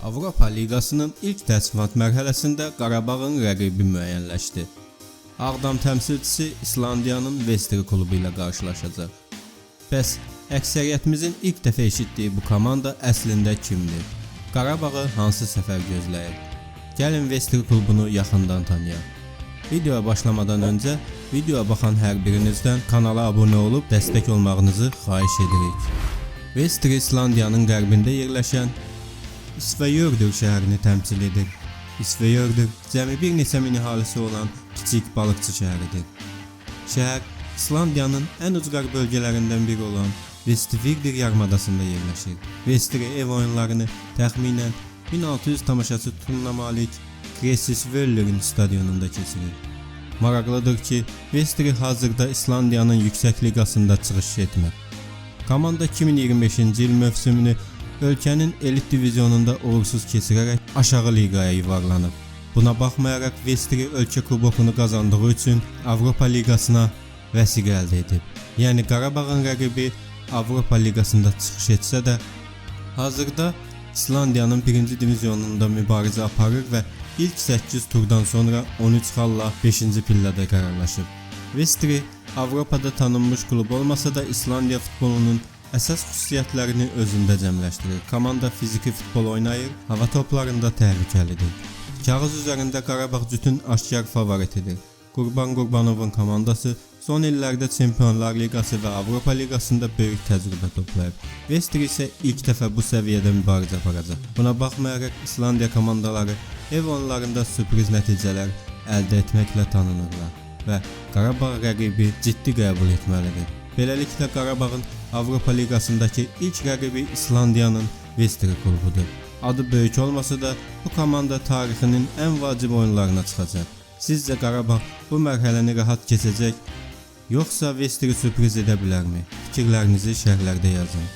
Avropa Liqasının ilk təsnifat mərhələsində Qarabağın rəqibi müəyyənləşdi. Ağdam təmsilçisi İslandiyanın Vestri klubu ilə qarşılaşacaq. Bəs əksəriyyətimizin ilk dəfə eşitdiyi bu komanda əslində kimdir? Qarabağı hansı səfər gözləyir? Gəlin Vestri klubunu yaxından tanıyaq. Videoya başlamadan öncə videoya baxan hər birinizdən kanala abunə olub dəstək olmağınızı xahiş edirik. Vestri İslandiyanın qərbində yerləşən İsveyordur şəhərini təmsil edir. İsveyordur cəmi bir neçə min əhalisi olan kiçik balıqçı şəhəridir. Şəhər İslandiyanın ən ucqar bölgələrindən biri olan Vestfirdir yarımadasında yerləşir. Vestri ev oyunlarını təxminən 1600 tamaşaçı tutumuna malik Kresisvöllerin stadionunda keçirir. Maraqlıdır ki, Vestri hazırda İslandiyanın yüksək liqasında çıxış etmir. Komanda 2025-ci il mövsümünü ölkənin elit divizionunda uğursuz keçirərək aşağı liqaya yuvarlanıb. Buna baxmayaraq Vestri ölkə kubokunu qazandığı üçün Avropa Liqasına vəsiqə əldə edib. Yəni Qarabağın rəqibi Avropa Liqasında çıxış etsə də, hazırda İslandiyanın 1-ci divizionunda mübarizə aparır və ilk 8 turdan sonra 13 xalla 5-ci pillədə qərarlaşıb. Vestri Avropada tanınmış klub olmasa da İslandiya futbolunun əsas xüsusiyyətlərini özündə cəmləşdirir. Komanda fiziki futbol oynayır, hava toplarında təhlükəlidir. Kağız üzərində Qarabağ cütün aşkar favoritidir. Qurban Qurbanovun komandası son illərdə Çempionlar Liqası və Avropa Liqasında böyük təcrübə toplayıb. Vestri isə ilk dəfə bu səviyyədə mübarizə aparacaq. Buna baxmayaraq İslandiya komandaları ev oyunlarında sürpriz nəticələr əldə etməklə tanınırlar və Qarabağ rəqibi ciddi qəbul etməlidir. Beləliklə Qarabağın Avropa Liqasındakı ilk rəqibi İslandiyanın Vestri klubudur. Adı böyük olmasa da bu komanda tarixinin ən vacib oyunlarına çıxacaq. Sizcə Qarabağ bu mərhələni rahat keçəcək, yoxsa Vestri sürpriz edə bilərmi? Fikirlərinizi şərhlərdə yazın.